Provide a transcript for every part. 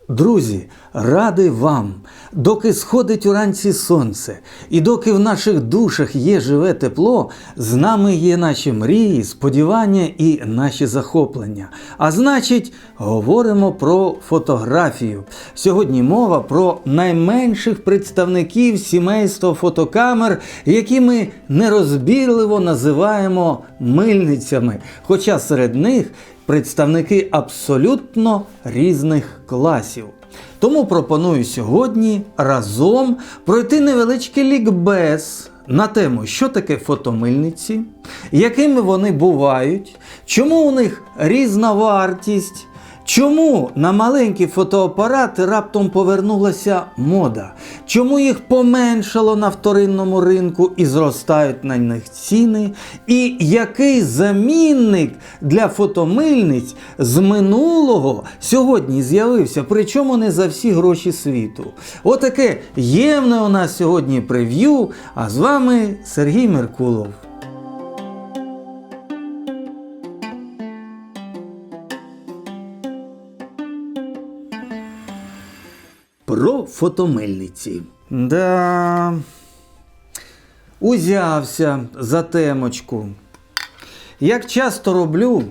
Друзі, радий вам, доки сходить уранці сонце, і доки в наших душах є живе тепло, з нами є наші мрії, сподівання і наші захоплення. А значить, говоримо про фотографію. Сьогодні мова про найменших представників сімейства фотокамер, які ми нерозбірливо називаємо мильницями, хоча серед них представники абсолютно різних класів. Тому пропоную сьогодні разом пройти невеличкий лікбез на тему, що таке фотомильниці, якими вони бувають, чому у них різна вартість, чому на маленькі фотоапарати раптом повернулася мода, чому їх поменшало на вторинному ринку і зростають на них ціни, і який замінник для фотомильниць з минулого сьогодні з'явився, причому не за всі гроші світу. Отаке ємне у нас сьогодні прев'ю, а з вами Сергій Меркулов. Про фотомильниці. Узявся за темочку. Як часто роблю,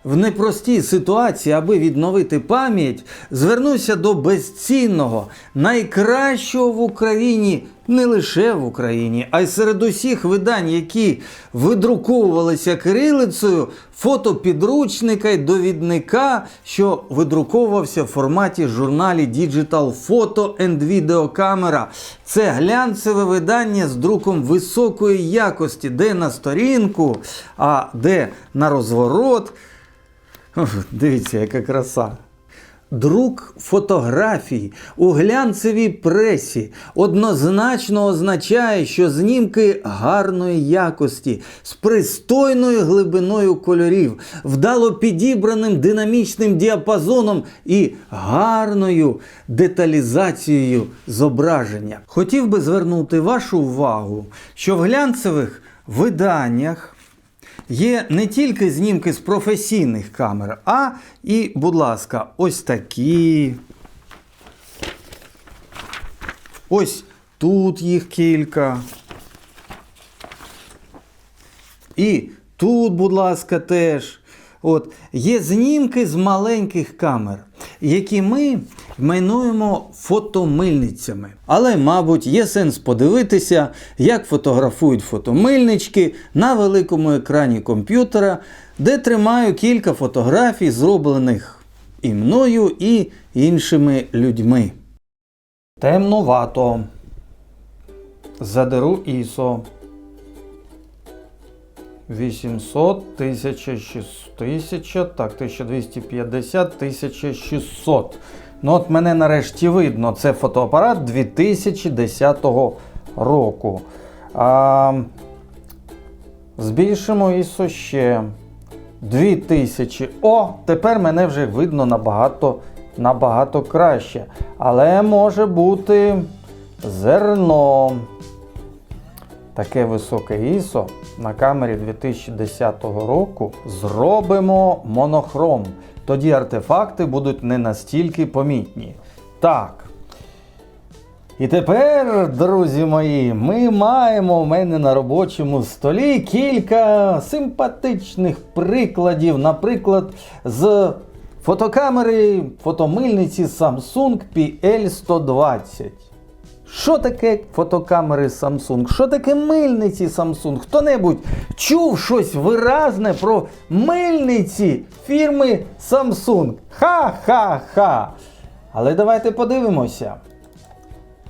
в непростій ситуації, аби відновити пам'ять, звернуся до безцінного, найкращого в Україні, не лише в Україні, а й серед усіх видань, які видруковувалися кирилицею, фотопідручника й довідника, що видруковувався в форматі журналі Digital Photo and Video Camera. Це глянцеве видання з друком високої якості, де на сторінку, а де на розворот. Дивіться, яка краса. Друк фотографій у глянцевій пресі однозначно означає, що знімки гарної якості, з пристойною глибиною кольорів, вдало підібраним динамічним діапазоном і гарною деталізацією зображення. Хотів би звернути вашу увагу, що в глянцевих виданнях є не тільки знімки з професійних камер, а і, будь ласка, ось такі. Ось тут їх кілька. І тут, будь ласка, теж. От, є знімки з маленьких камер, які ми іменуємо фотомильницями. Але, мабуть, є сенс подивитися, як фотографують фотомильнички на великому екрані комп'ютера, де тримаю кілька фотографій, зроблених і мною, і іншими людьми. Темнувато. Задеру ISO. 800, 1600, так, 1250, 1600. Ну от мене нарешті видно, це фотоапарат 2010 року. Збільшимо ISO ще 2000. О, тепер мене вже видно набагато краще. Але може бути зерно. Таке високе ISO на камері 2010 року зробимо монохром. Тоді артефакти будуть не настільки помітні. Так. І тепер, друзі мої, ми маємо у мене на робочому столі кілька симпатичних прикладів. Наприклад, з фотокамери фотомильниці Samsung PL120. Що таке фотокамери Samsung? Що таке мильниці Samsung? Хто-небудь чув щось виразне про мильниці фірми Samsung? Ха-ха-ха! Але давайте подивимося.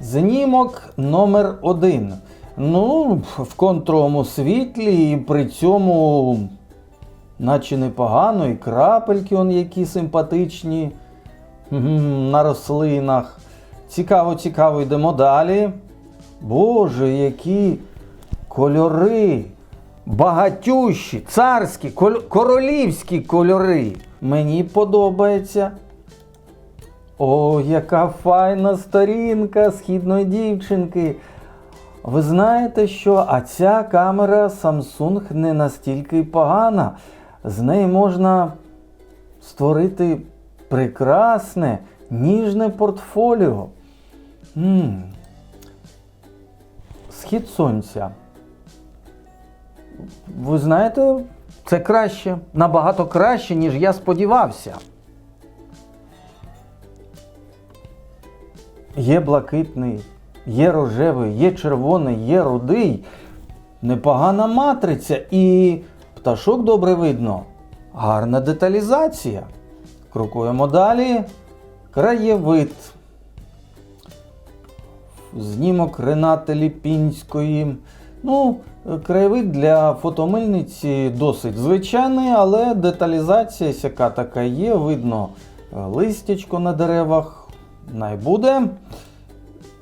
Знімок номер 1. Ну, в контровому світлі і при цьому наче непогано. І крапельки он які симпатичні на рослинах. Цікаво, йдемо далі. Боже, які кольори! Багатющі, царські, королівські кольори. Мені подобається. О, яка файна сторінка східної дівчинки. Ви знаєте що? А ця камера Samsung не настільки погана. З неї можна створити прекрасне ніжне портфоліо. Схід сонця. Ви знаєте, це краще, набагато краще, ніж я сподівався. Є блакитний, є рожевий, є червоний, є рудий. Непогана матриця і пташок добре видно. Гарна деталізація. Крокуємо далі. Краєвид. Знімок Ренати Ліпінської. Краєвид для фотомильниці досить звичайний, але деталізація сяка така є. Видно листячко на деревах. Найбуде.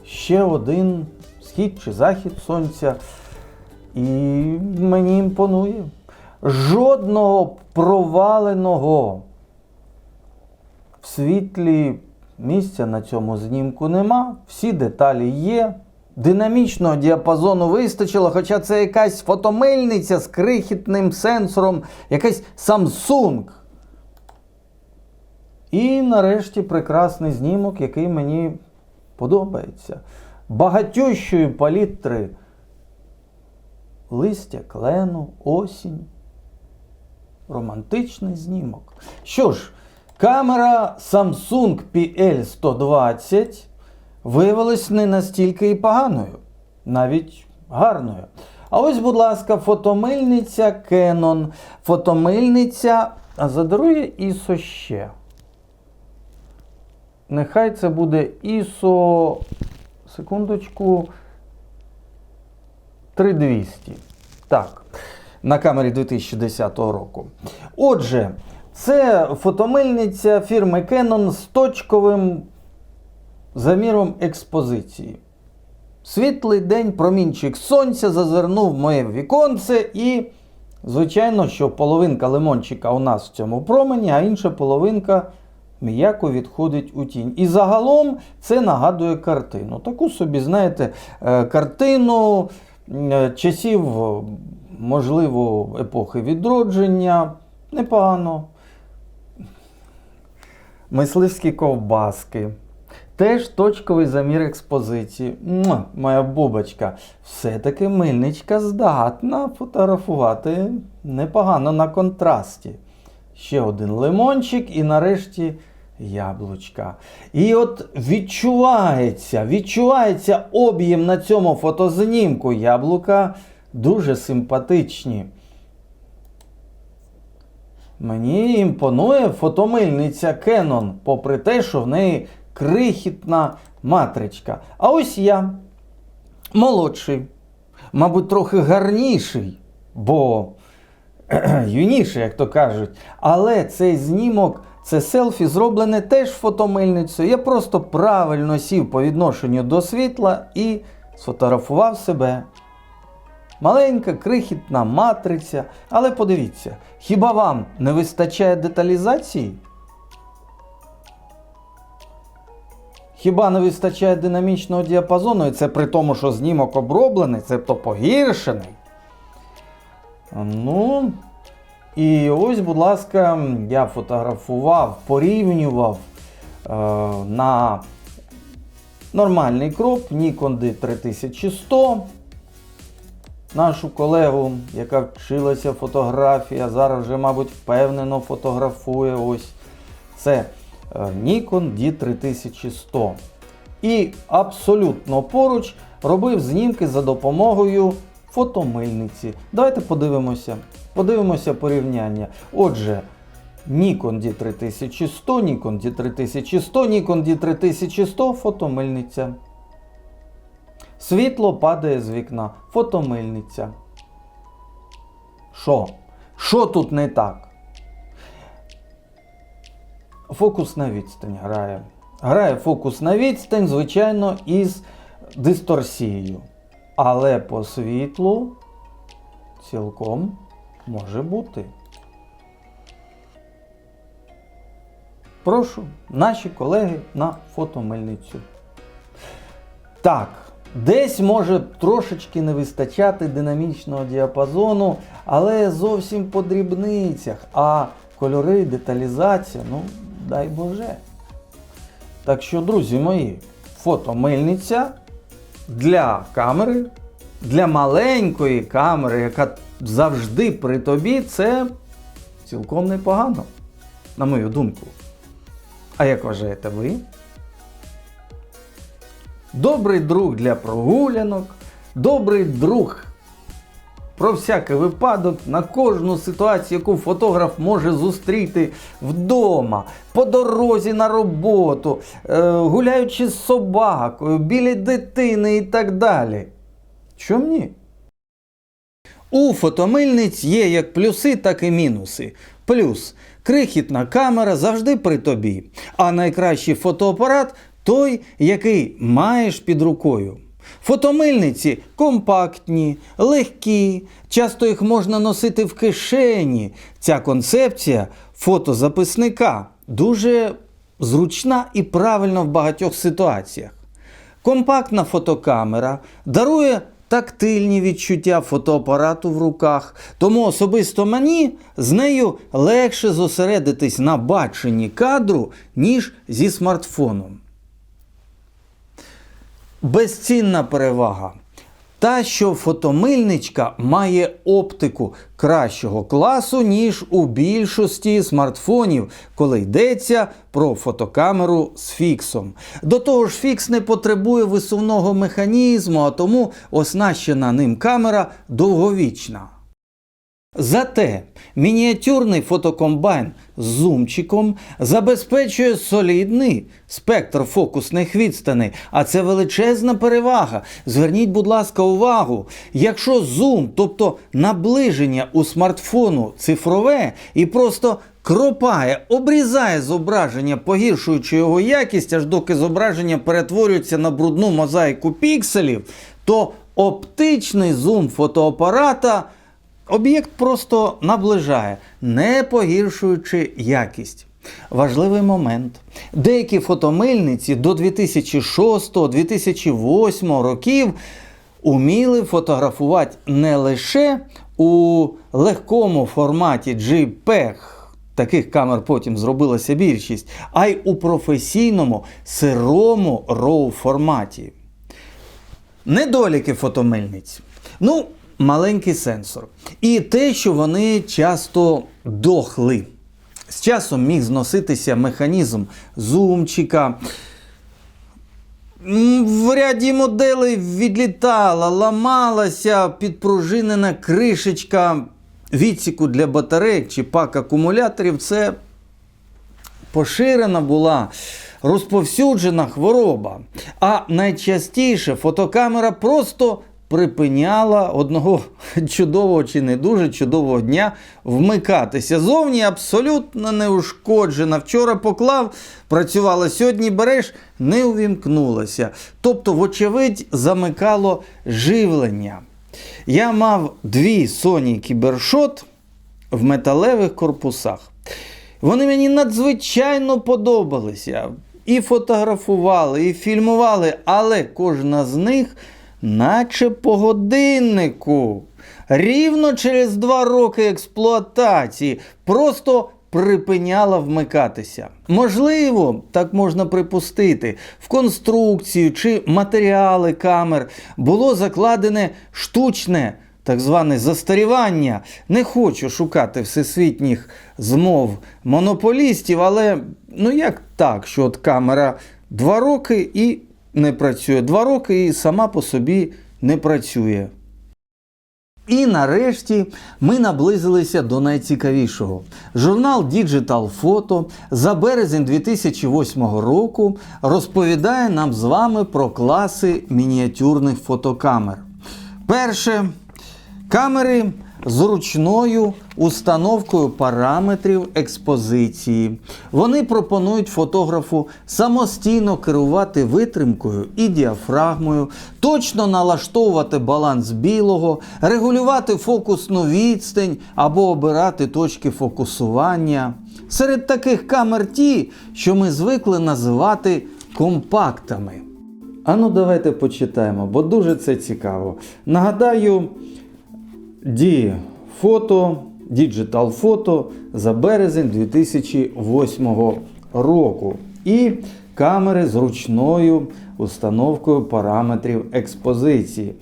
Ще один схід чи захід сонця. І мені імпонує. Жодного проваленого в світлі місця на цьому знімку нема. Всі деталі є. Динамічного діапазону вистачило, хоча це якась фотомильниця з крихітним сенсором, якась Samsung. І нарешті прекрасний знімок, який мені подобається. Багатющої палітри листя, клену, осінь. Романтичний знімок. Що ж, камера Samsung PL120 виявилась не настільки і поганою, навіть гарною. А ось, будь ласка, фотомильниця Canon. Фотомильниця, а задарує ISO ще. Нехай це буде ISO, секундочку, 3200. Так, на камері 2010 року. Отже, це фотомильниця фірми Canon з точковим заміром експозиції. Світлий день, промінчик сонця зазирнув в моє віконце і, звичайно, що половинка лимончика у нас в цьому промені, а інша половинка м'яко відходить у тінь. І загалом це нагадує картину. Таку собі, знаєте, картину часів, можливо, епохи відродження. Непогано. Мисливські ковбаски. Теж точковий замір експозиції. Моя бубочка. Все-таки мильничка здатна фотографувати непогано на контрасті. Ще один лимончик і нарешті яблучка. І от відчувається об'єм на цьому фотознімку. Яблука дуже симпатичні. Мені імпонує фотомильниця Canon, попри те, що в неї крихітна матричка. А ось я, молодший, мабуть, трохи гарніший, бо юніший, як то кажуть. Але цей знімок, це селфі, зроблене теж фотомильницею. Я просто правильно сів по відношенню до світла і сфотографував себе. Маленька, крихітна матриця. Але подивіться, хіба вам не вистачає деталізації? Хіба не вистачає динамічного діапазону? І це при тому, що знімок оброблений, це-то погіршений. І ось, будь ласка, я фотографував, порівнював на нормальний кроп Nikon D3100. Нашу колегу, яка вчилася фотографії, а зараз вже, мабуть, впевнено фотографує. Ось це Nikon D3100. І абсолютно поруч робив знімки за допомогою фотомильниці. Давайте подивимося. Подивимося порівняння. Отже, Nikon D3100, Nikon D3100, Nikon D3100, фотомильниця. Світло падає з вікна. Фотомильниця. Що тут не так? Фокус на відстань грає. Грає фокус на відстань, звичайно, із дисторсією. Але по світлу цілком може бути. Прошу, наші колеги на фотомильницю. Так, десь може трошечки не вистачати динамічного діапазону, але зовсім по дрібницях. А кольори, деталізація, дай Боже. Так що, друзі мої, фотомильниця для камери, для маленької камери, яка завжди при тобі, це цілком непогано, на мою думку. А як вважаєте ви? Добрий друг для прогулянок, добрий друг про всякий випадок, на кожну ситуацію, яку фотограф може зустріти вдома, по дорозі на роботу, гуляючи з собакою, біля дитини і так далі. Чому ні? У фотомильниць є як плюси, так і мінуси. Плюс – крихітна камера завжди при тобі, а найкращий фотоапарат – той, який маєш під рукою. Фотомильниці компактні, легкі, часто їх можна носити в кишені. Ця концепція фотозаписника дуже зручна і правильна в багатьох ситуаціях. Компактна фотокамера дарує тактильні відчуття фотоапарату в руках, тому особисто мені з нею легше зосередитись на баченні кадру, ніж зі смартфоном. Безцінна перевага. Та, що фотомильничка має оптику кращого класу, ніж у більшості смартфонів, коли йдеться про фотокамеру з фіксом. До того ж, фікс не потребує висувного механізму, а тому оснащена ним камера довговічна. Зате мініатюрний фотокомбайн з зумчиком забезпечує солідний спектр фокусних відстаней, а це величезна перевага. Зверніть, будь ласка, увагу, якщо зум, тобто наближення у смартфону цифрове і просто кропає, обрізає зображення, погіршуючи його якість, аж доки зображення перетворюється на брудну мозаїку пікселів, то оптичний зум фотоапарата об'єкт просто наближає, не погіршуючи якість. Важливий момент. Деякі фотомильниці до 2006-2008 років уміли фотографувати не лише у легкому форматі JPEG, таких камер потім зробилася більшість, а й у професійному сирому RAW форматі. Недоліки фотомильниць. Маленький сенсор. І те, що вони часто дохли. З часом міг зноситися механізм зумчика. В ряді моделей відлітала, ламалася підпружинена кришечка відсіку для батарейок чи пак акумуляторів. Це поширена була, розповсюджена хвороба. А найчастіше фотокамера просто припиняла одного чудового чи не дуже чудового дня вмикатися. Зовні абсолютно неушкоджена. Вчора поклав, працювала, сьогодні береш, не увімкнулася. Тобто, вочевидь, замикало живлення. Я мав дві Sony Cybershot в металевих корпусах. Вони мені надзвичайно подобалися. І фотографували, і фільмували, але кожна з них наче по годиннику. Рівно через 2 роки експлуатації просто припиняла вмикатися. Можливо, так можна припустити, в конструкцію чи матеріали камер було закладене штучне, так зване застарівання. Не хочу шукати всесвітніх змов монополістів, але як так, що от камера 2 роки і не працює. 2 роки і сама по собі не працює. І нарешті ми наблизилися до найцікавішого. Журнал Digital Photo за березень 2008 року розповідає нам з вами про класи мініатюрних фотокамер. Перше. Камери з ручною установкою параметрів експозиції. Вони пропонують фотографу самостійно керувати витримкою і діафрагмою, точно налаштовувати баланс білого, регулювати фокусну відстань або обирати точки фокусування. Серед таких камер ті, що ми звикли називати компактами. Давайте почитаємо, бо дуже це цікаво. Нагадаю, Digital Photo за березень 2008 року. І камери з ручною установкою параметрів експозиції.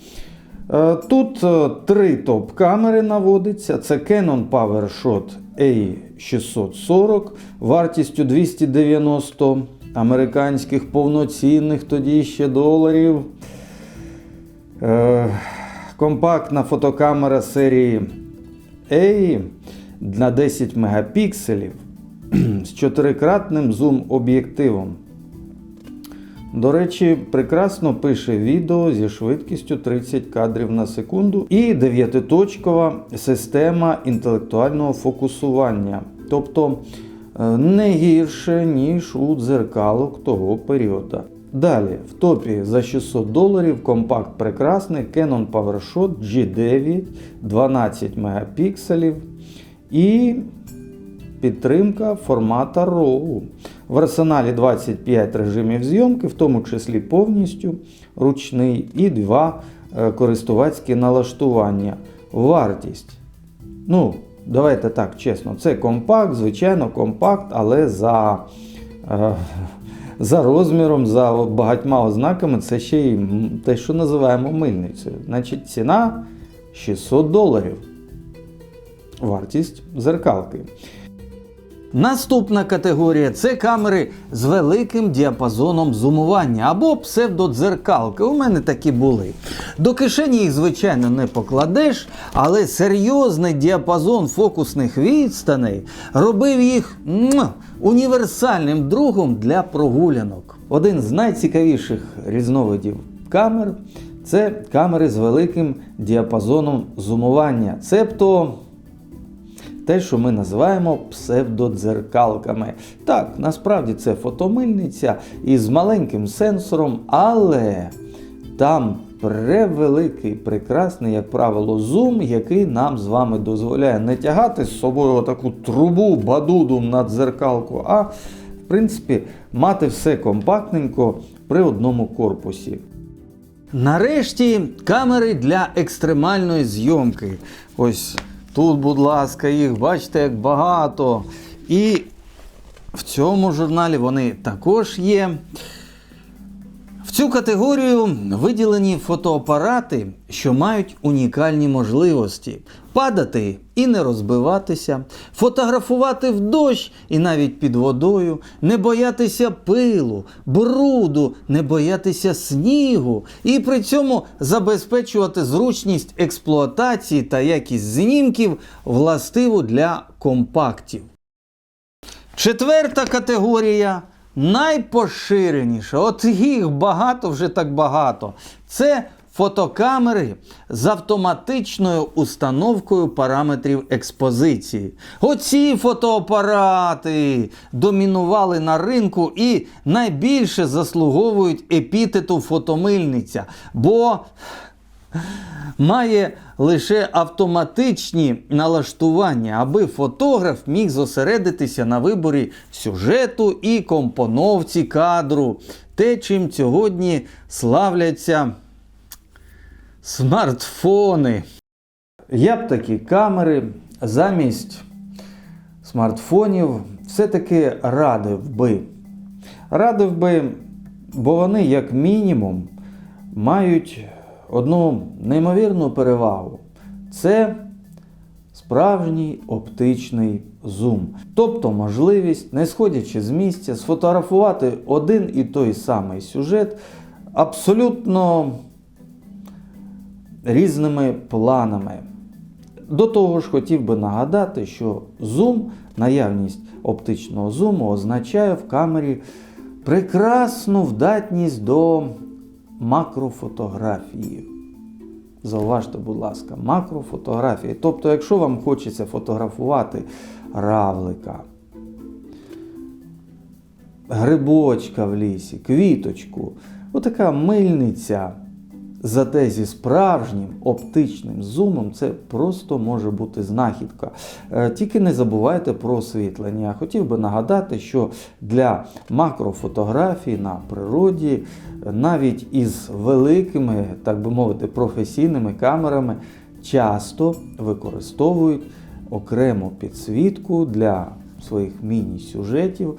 Тут 3 топ-камери наводиться. Це Canon PowerShot A640 вартістю 290 американських повноцінних тоді ще доларів. Компактна фотокамера серії A на 10 мегапікселів з 4-кратним зум-об'єктивом. До речі, прекрасно пише відео зі швидкістю 30 кадрів на секунду і 9-точкова система інтелектуального фокусування. Тобто не гірше, ніж у дзеркалок того періоду. Далі, в топі за $600 компакт прекрасний Canon PowerShot G9 12 мегапікселів і підтримка формата RAW. В арсеналі 25 режимів зйомки, в тому числі повністю ручний, і 2 користувацькі налаштування. Вартість. Давайте так, чесно, це компакт, звичайно, компакт, але за розміром, за багатьма ознаками, це ще й те, що називаємо мильницею. Значить, ціна $600. Вартість дзеркалки. Наступна категорія – це камери з великим діапазоном зумування або псевдодзеркалки. У мене такі були. До кишені їх, звичайно, не покладеш, але серйозний діапазон фокусних відстаней робив їх універсальним другом для прогулянок. Один з найцікавіших різновидів камер – це камери з великим діапазоном зумування. Цебто те, що ми називаємо псевдодзеркалками. Так, насправді це фотомильниця із маленьким сенсором, але там превеликий, прекрасний, як правило, зум, який нам з вами дозволяє не тягати з собою таку трубу, бадуду на дзеркалку, а, в принципі, мати все компактненько при одному корпусі. Нарешті камери для екстремальної зйомки. Ось тут, будь ласка, їх, бачите, як багато. І в цьому журналі вони також є. В цю категорію виділені фотоапарати, що мають унікальні можливості. Падати і не розбиватися, фотографувати в дощ і навіть під водою, не боятися пилу, бруду, не боятися снігу і при цьому забезпечувати зручність експлуатації та якість знімків, властиву для компактів. Четверта категорія – найпоширеніша, от їх багато, вже так багато. Це фотокамери з автоматичною установкою параметрів експозиції. Оці фотоапарати домінували на ринку і найбільше заслуговують епітету фотомильниця, бо має лише автоматичні налаштування, аби фотограф міг зосередитися на виборі сюжету і компоновці кадру. Те, чим сьогодні славляться смартфони. Я б такі камери замість смартфонів все-таки радив би. Бо вони, як мінімум, мають одну неймовірну перевагу. Це справжній оптичний зум. Тобто можливість, не сходячи з місця, сфотографувати один і той самий сюжет абсолютно різними планами. До того ж, хотів би нагадати, що зум, наявність оптичного зуму означає в камері прекрасну вдатність до макрофотографії. Зауважте, будь ласка, макрофотографії. Тобто, якщо вам хочеться фотографувати равлика, грибочка в лісі, квіточку, отака мильниця, зате зі справжнім оптичним зумом це просто може бути знахідка. Тільки не забувайте про освітлення. Хотів би нагадати, що для макрофотографій на природі навіть із великими, так би мовити, професійними камерами часто використовують окрему підсвітку для своїх міні-сюжетів.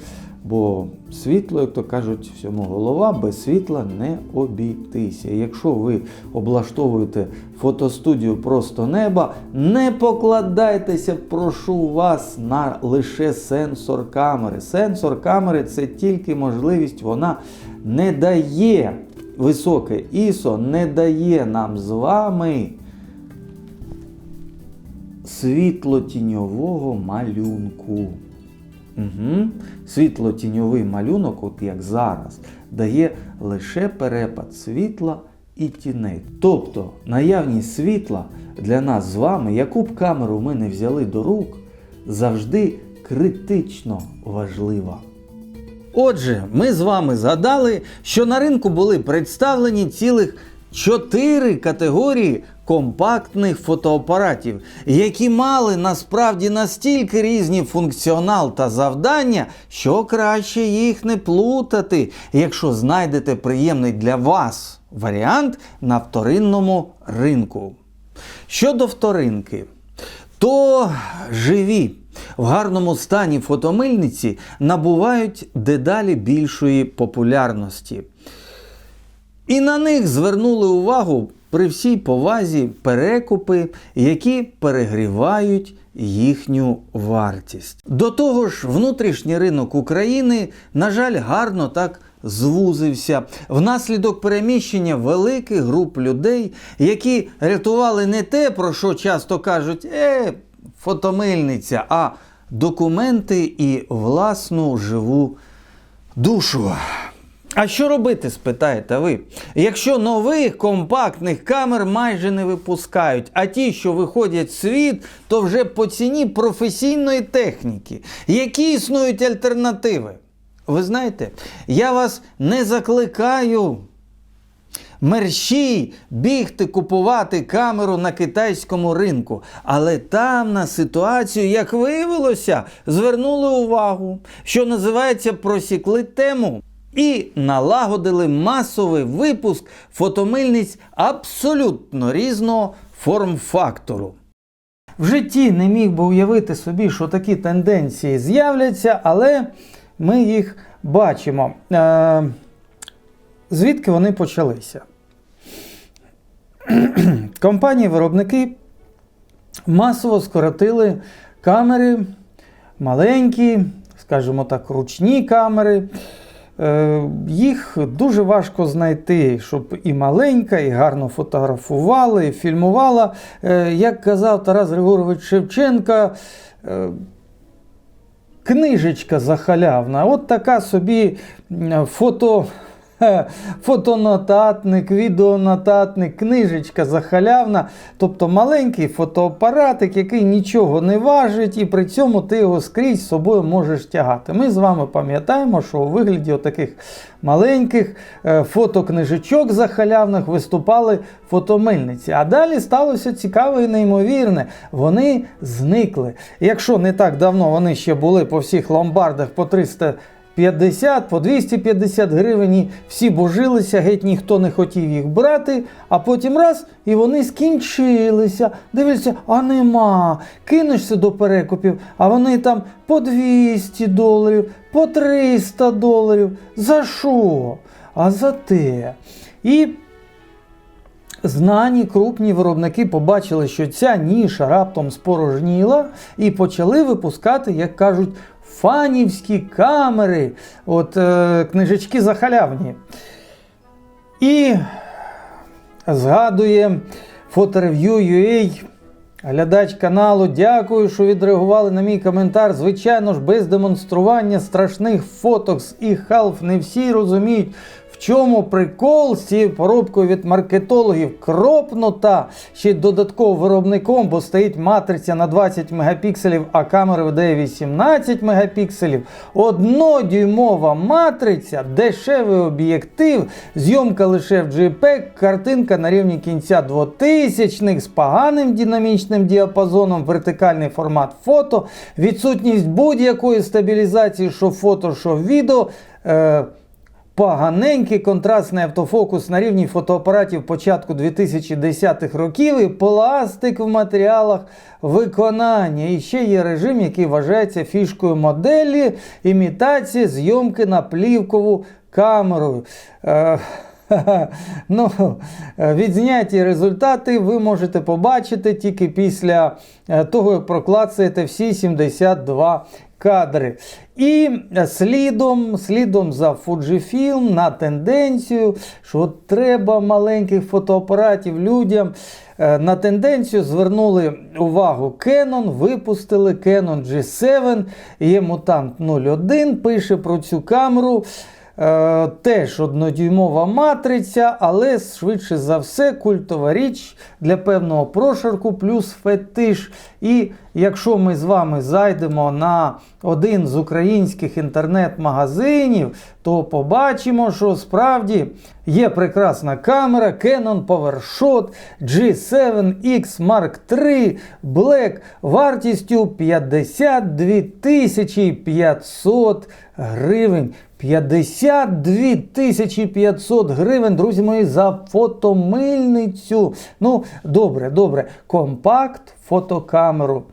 Бо світло, як то кажуть, всьому голова, без світла не обійтися. І якщо ви облаштовуєте фотостудію просто неба, не покладайтеся, прошу вас, на лише сенсор камери. Сенсор камери – це тільки можливість, вона не дає, високе ISO не дає нам з вами світло-тіньового малюнку. Світло-тіньовий малюнок, от як зараз, дає лише перепад світла і тіней. Тобто наявність світла для нас з вами, яку б камеру ми не взяли до рук, завжди критично важлива. Отже, ми з вами згадали, що на ринку були представлені цілих 4 категорії компактних фотоапаратів, які мали насправді настільки різні функціонал та завдання, що краще їх не плутати, якщо знайдете приємний для вас варіант на вторинному ринку. Щодо вторинки, то живі, в гарному стані фотомильниці набувають дедалі більшої популярності. І на них звернули увагу при всій повазі перекупи, які перегрівають їхню вартість. До того ж, внутрішній ринок України, на жаль, гарно так звузився внаслідок переміщення великих груп людей, які рятували не те, про що часто кажуть, фотомильниця, а документи і власну живу душу. А що робити, спитаєте ви? Якщо нових компактних камер майже не випускають, а ті, що виходять в світ, то вже по ціні професійної техніки. Які існують альтернативи? Ви знаєте, я вас не закликаю мерщій бігти купувати камеру на китайському ринку. Але там на ситуацію, як виявилося, звернули увагу, що називається, просікли тему. І налагодили масовий випуск фотомильниць абсолютно різного форм-фактору. В житті не міг би уявити собі, що такі тенденції з'являться, але ми їх бачимо. Звідки вони почалися? Компанії-виробники масово скоротили камери, маленькі, скажімо так, ручні камери. Їх дуже важко знайти, щоб і маленька, і гарно фотографувала, і фільмувала. Як казав Тарас Григорович Шевченко, книжечка захалявна. От така собі фотонотатник, відеонотатник, книжечка захалявна, тобто маленький фотоапаратик, який нічого не важить, і при цьому ти його скрізь з собою можеш тягати. Ми з вами пам'ятаємо, що у вигляді отаких маленьких фотокнижечок захалявних виступали фотомильниці. А далі сталося цікаве і неймовірне. Вони зникли. Якщо не так давно вони ще були по всіх ломбардах по 350, по 250 гривень, і всі божилися, геть ніхто не хотів їх брати, а потім раз, і вони скінчилися. Дивишся, а нема. Кинешся до перекупів, а вони там по $200, по $300. За що? А за те. І знані крупні виробники побачили, що ця ніша раптом спорожніла, і почали випускати, як кажуть, фанівські камери, книжечки захалявні. І згадує Photoreview.ua, глядач каналу: дякую, що відреагували на мій коментар. Звичайно ж, без демонстрування страшних фоток з e-Half не всі розуміють, в чому прикол з цією поробкою від маркетологів. Кропнута ще й додатково виробником, бо стоїть матриця на 20 мегапікселів, а камера видає 18 мегапікселів. Однодюймова матриця, дешевий об'єктив, зйомка лише в JPEG, картинка на рівні кінця 2000-х з поганим динамічним діапазоном, вертикальний формат фото, відсутність будь-якої стабілізації, що фото, що відео, поганенький контрастний автофокус на рівні фотоапаратів початку 2010-х років і пластик в матеріалах виконання. І ще є режим, який вважається фішкою моделі, імітації зйомки на плівкову камеру. Ну, відзняті результати ви можете побачити тільки після того, як проклацаєте всі 72 кадри. І слідом за Fujifilm на тенденцію, що треба маленьких фотоапаратів людям, на тенденцію звернули увагу Canon, випустили Canon G7, є Mutant 01, пише про цю камеру. Теж однодюймова матриця, але швидше за все культова річ для певного прошарку плюс фетиш. І якщо ми з вами зайдемо на один з українських інтернет-магазинів, то побачимо, що справді є прекрасна камера Canon PowerShot G7X Mark III Black вартістю 52 500 гривень. 52 500 гривень, друзі мої, за фотомильницю. Ну, добре. Компакт, фотокамеру.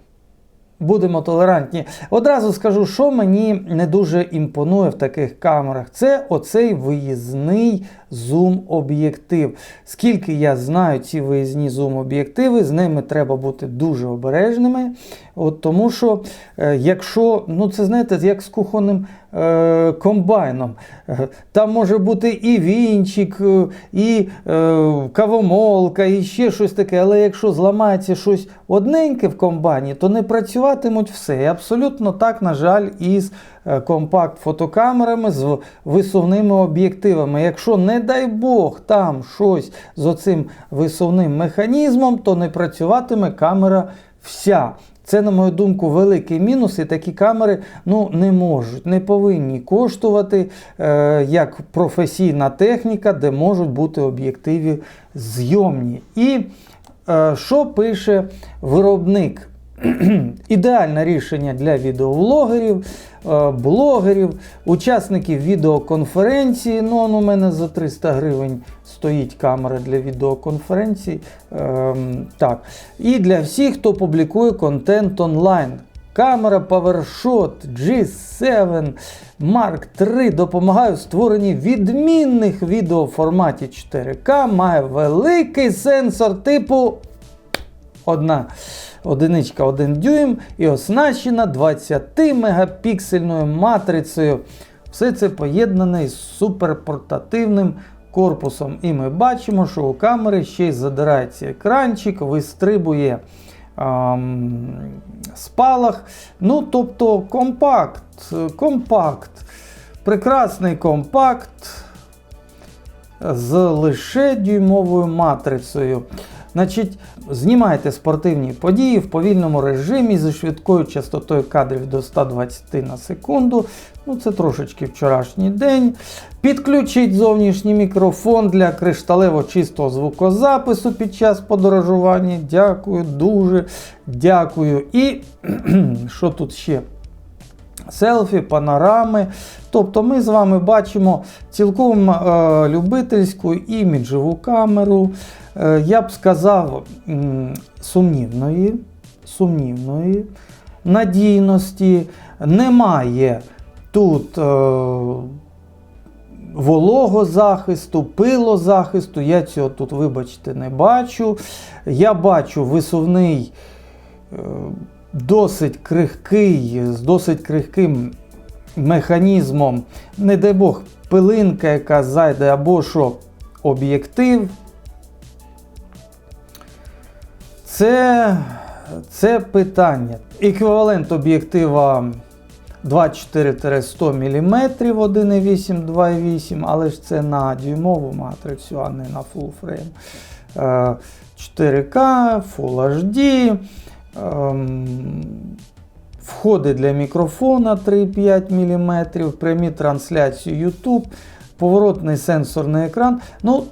Будемо толерантні. Одразу скажу, що мені не дуже імпонує в таких камерах. Це оцей виїзний зум-об'єктив. Скільки я знаю ці виїзні зум-об'єктиви, з ними треба бути дуже обережними. Тому що, якщо, це знаєте, як з кухонним комбайном. Там може бути і вінчик, і кавомолка, і ще щось таке. Але якщо зламається щось одненьке в комбайні, то не працюватимуть все. І абсолютно так, на жаль, із компакт-фотокамерами з висувними об'єктивами. Якщо, не дай Бог, там щось з оцим висувним механізмом, то не працюватиме камера вся. Це, на мою думку, великий мінус, і такі камери не повинні коштувати як професійна техніка, де можуть бути об'єктиви зйомні. І що пише виробник? Ідеальне рішення для відеоблогерів, блогерів, учасників відеоконференції. У мене за 300 гривень стоїть камера для відеоконференцій. Так. І для всіх, хто публікує контент онлайн. Камера PowerShot G7 Mark III допомагає в створенні відмінних відео в форматі 4К, має великий сенсор типу 1 дюйм і оснащена 20-мегапіксельною матрицею. Все це поєднане з суперпортативним корпусом. І ми бачимо, що у камери ще й задирається екранчик, вистрибує спалах. Тобто компакт. Прекрасний компакт з лише дюймовою матрицею. Знімайте спортивні події в повільному режимі зі швидкою частотою кадрів до 120 на секунду. Це трошечки вчорашній день. Підключіть зовнішній мікрофон для кришталево чистого звукозапису під час подорожування. Дякую, дуже дякую. І що тут ще? Селфі, панорами. Тобто ми з вами бачимо цілком любительську іміджеву камеру. Я б сказав, сумнівної надійності. Немає тут вологозахисту, пилозахисту. Я цього тут, вибачте, не бачу. Я бачу висувний, досить крихкий, з досить крихким механізмом. Не дай Бог, пилинка, яка зайде, або що, об'єктив. Це питання. Еквівалент об'єктива 24-100 мм 1.8, 2.8, але ж це на дюймову матрицю, а не на full frame. 4К, Full HD, входи для мікрофона 3,5 мм, прямі трансляції YouTube, поворотний сенсорний екран.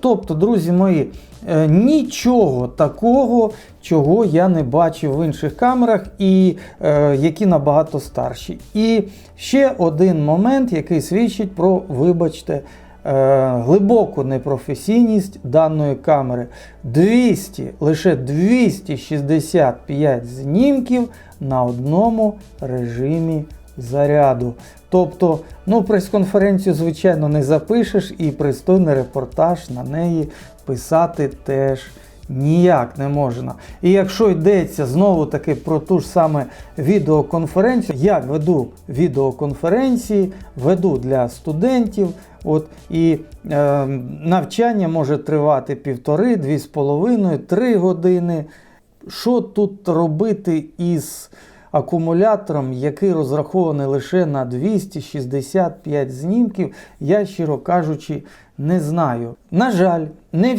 Тобто, друзі мої, нічого такого, чого я не бачив в інших камерах, і які набагато старші. І ще один момент, який свідчить про, вибачте, глибоку непрофесійність даної камери. Лише 265 знімків на одному режимі заряду. Тобто, прес-конференцію, звичайно, не запишеш, і пристойний репортаж на неї писати теж ніяк не можна. І якщо йдеться знову-таки про ту ж саме відеоконференцію, я веду відеоконференції, веду для студентів, і навчання може тривати 1,5, 2,5, 3 години. Що тут робити із акумулятором, який розрахований лише на 265 знімків, я, щиро кажучи, не знаю. На жаль, не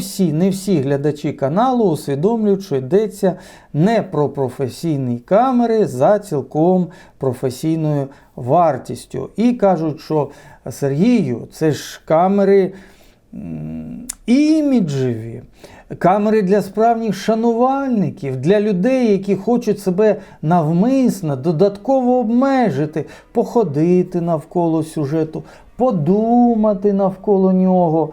всі глядачі каналу усвідомлюють, що йдеться не про професійні камери за цілком професійною вартістю. І кажуть, що Сергію, це ж камери іміджеві, камери для справжніх шанувальників, для людей, які хочуть себе навмисно, додатково обмежити, походити навколо сюжету, подумати навколо нього,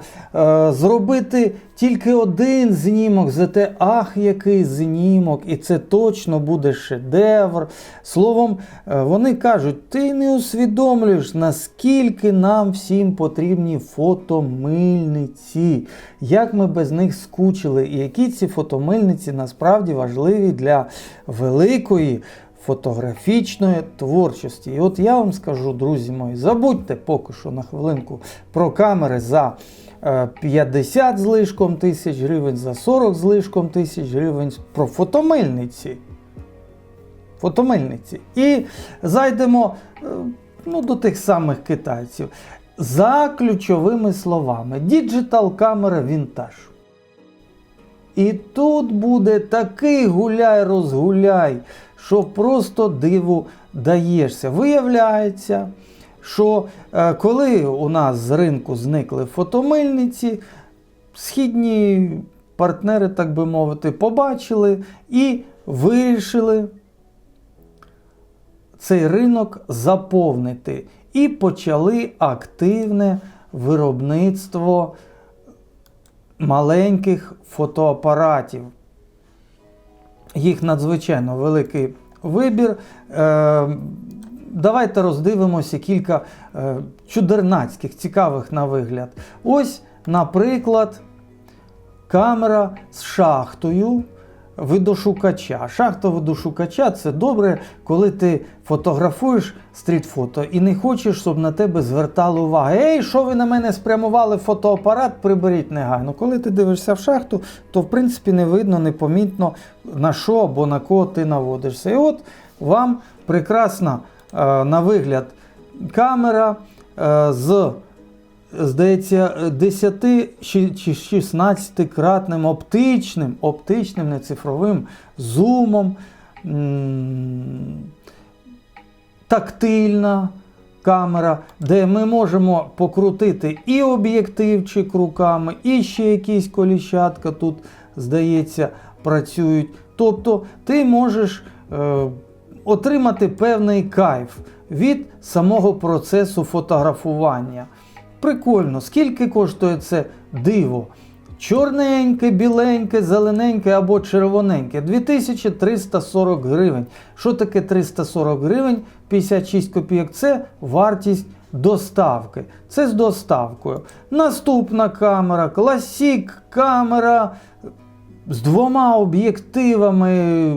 зробити тільки один знімок, зате ах, який знімок, і це точно буде шедевр. Словом, вони кажуть, ти не усвідомлюєш, наскільки нам всім потрібні фотомильниці, як ми без них скучили, і які ці фотомильниці насправді важливі для великої фотографічної творчості. І от я вам скажу, друзі мої, забудьте поки що на хвилинку про камери за 50 з лишком тисяч гривень, за 40 з лишком тисяч гривень, про фотомильниці. І зайдемо до тих самих китайців. За ключовими словами, діджитал-камера вінтаж. І тут буде такий гуляй-розгуляй, що просто диву даєшся. Виявляється, що коли у нас з ринку зникли фотомильниці, східні партнери, так би мовити, побачили і вирішили цей ринок заповнити. І почали активне виробництво маленьких фотоапаратів. Їх надзвичайно великий вибір. Давайте роздивимося кілька чудернацьких, цікавих на вигляд. Ось, наприклад, камера з шахтою видошукача. Шахта видошукача – це добре, коли ти фотографуєш стрітфото і не хочеш, щоб на тебе звертали увагу. Ей, що ви на мене спрямували фотоапарат, приберіть негайно. Коли ти дивишся в шахту, то в принципі не видно, непомітно, на що або на кого ти наводишся. І от вам прекрасна на вигляд камера з, здається, 10 чи 16-кратним оптичним, не цифровим зумом, тактильна камера, де ми можемо покрутити і об'єктивчик руками, і ще якісь коліщатка тут, здається, працюють. Тобто ти можеш отримати певний кайф від самого процесу фотографування. Прикольно. Скільки коштує це диво? Чорненьке, біленьке, зелененьке або червоненьке. 2340 гривень. Що таке 340 гривень? 56 копійок. Це вартість доставки. Це з доставкою. Наступна камера, класік камера з 2 об'єктивами.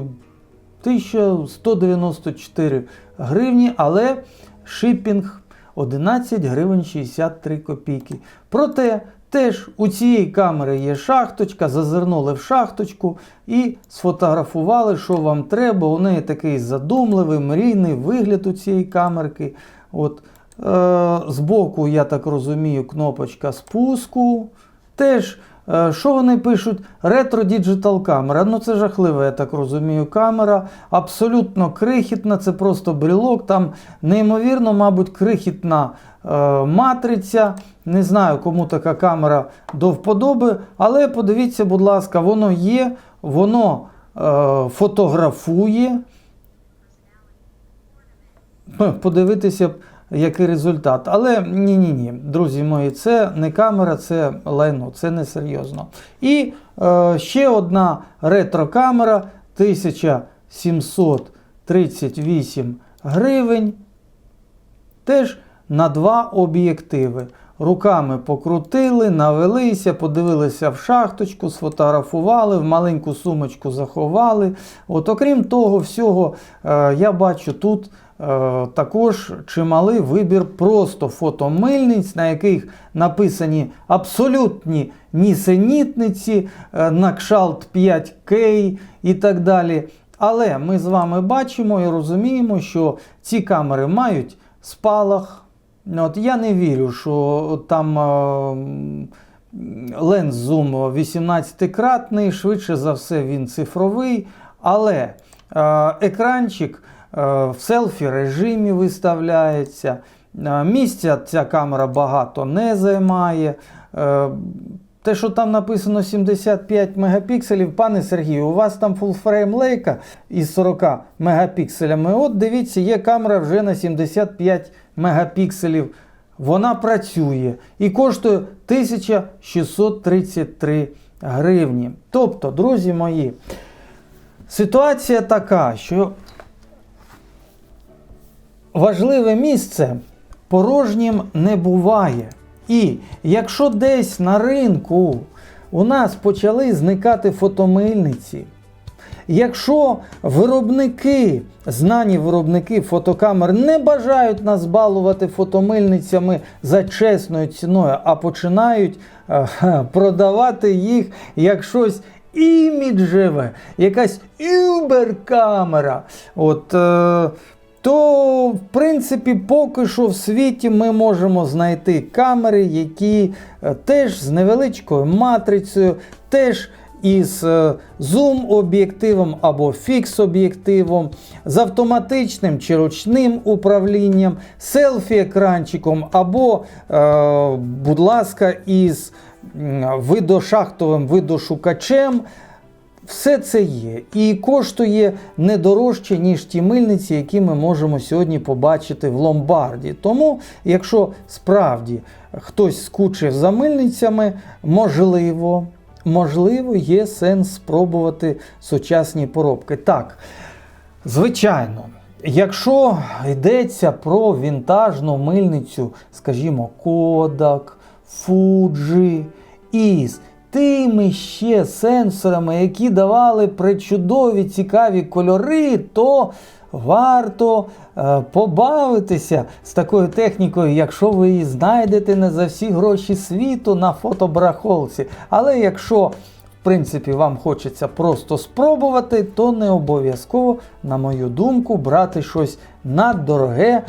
1194 гривні, але шипінг 11 гривень 63 копійки. Проте, теж у цієї камери є шахточка, зазирнули в шахточку і сфотографували, що вам треба. У неї такий задумливий, мрійний вигляд у цієї камерки. Збоку, я так розумію, кнопочка спуску. Теж, що вони пишуть? Ретро-діджитал камера. Це жахлива, я так розумію, камера. Абсолютно крихітна, це просто брелок. Там неймовірно, мабуть, крихітна матриця. Не знаю, кому така камера до вподоби. Але подивіться, будь ласка, воно є, воно фотографує. Подивитися, який результат. Але ні, друзі мої, це не камера, це лайно, це не серйозно. І ще одна ретро-камера, 1738 гривень, теж на 2 об'єктиви. Руками покрутили, навелися, подивилися в шахточку, сфотографували, в маленьку сумочку заховали. От, окрім того всього, я бачу тут також чималий вибір просто фотомильниць, на яких написані абсолютні нісенітниці, на кшалт 5К і так далі. Але ми з вами бачимо і розуміємо, що ці камери мають спалах. От я не вірю, що там ленз-зум 18-кратний, швидше за все він цифровий, але екранчик в селфі-режимі виставляється, місця ця камера багато не займає. Те, що там написано 75 мегапікселів, пане Сергію, у вас там фулфрейм лейка із 40 мегапікселями. От дивіться, є камера вже на 75 мегапікселів. Вона працює і коштує 1633 гривні. Тобто, друзі мої, ситуація така, що важливе місце порожнім не буває. І якщо десь на ринку у нас почали зникати фотомильниці, якщо виробники, знані виробники фотокамер не бажають нас балувати фотомильницями за чесною ціною, а починають продавати їх як щось іміджеве, якась Uber-камера, то, в принципі, поки що в світі ми можемо знайти камери, які теж з невеличкою матрицею, теж із зум-об'єктивом або фікс-об'єктивом, з автоматичним чи ручним управлінням, селфі-екранчиком або, будь ласка, із видошахтовим видошукачем. Все це є і коштує не дорожче, ніж ті мильниці, які ми можемо сьогодні побачити в ломбарді. Тому, якщо справді хтось скучив за мильницями, можливо, є сенс спробувати сучасні поробки. Так, звичайно, якщо йдеться про вінтажну мильницю, скажімо, Kodak, Fuji, із тими ще сенсорами, які давали пречудові цікаві кольори, то варто побавитися з такою технікою, якщо ви її знайдете не за всі гроші світу на фотобарахолці. Але якщо, в принципі, вам хочеться просто спробувати, то не обов'язково, на мою думку, брати щось наддороге,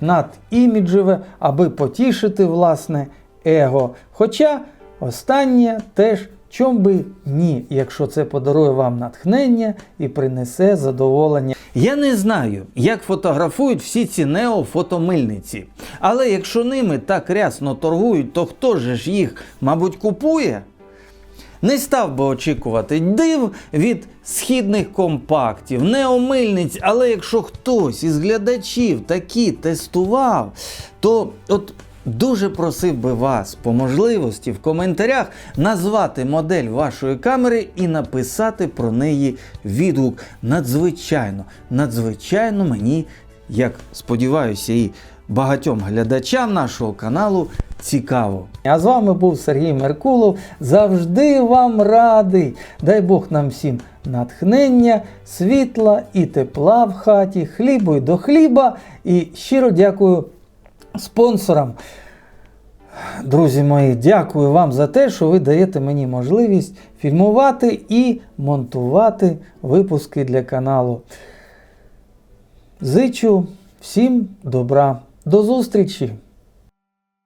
надіміджеве, аби потішити власне его. Хоча останнє теж, чом би ні, якщо це подарує вам натхнення і принесе задоволення. Я не знаю, як фотографують всі ці неофотомильниці, але якщо ними так рясно торгують, то хто ж їх, мабуть, купує? Не став би очікувати див від східних компактів, неомильниць, але якщо хтось із глядачів такі тестував, то дуже просив би вас по можливості в коментарях назвати модель вашої камери і написати про неї відгук. Надзвичайно мені, як сподіваюся, і багатьом глядачам нашого каналу цікаво. А з вами був Сергій Меркулов. Завжди вам радий. Дай Бог нам всім натхнення, світла і тепла в хаті, хлібу й до хліба. І щиро дякую спонсорам. Друзі мої, дякую вам за те, що ви даєте мені можливість фільмувати і монтувати випуски для каналу. Зичу всім добра. До зустрічі!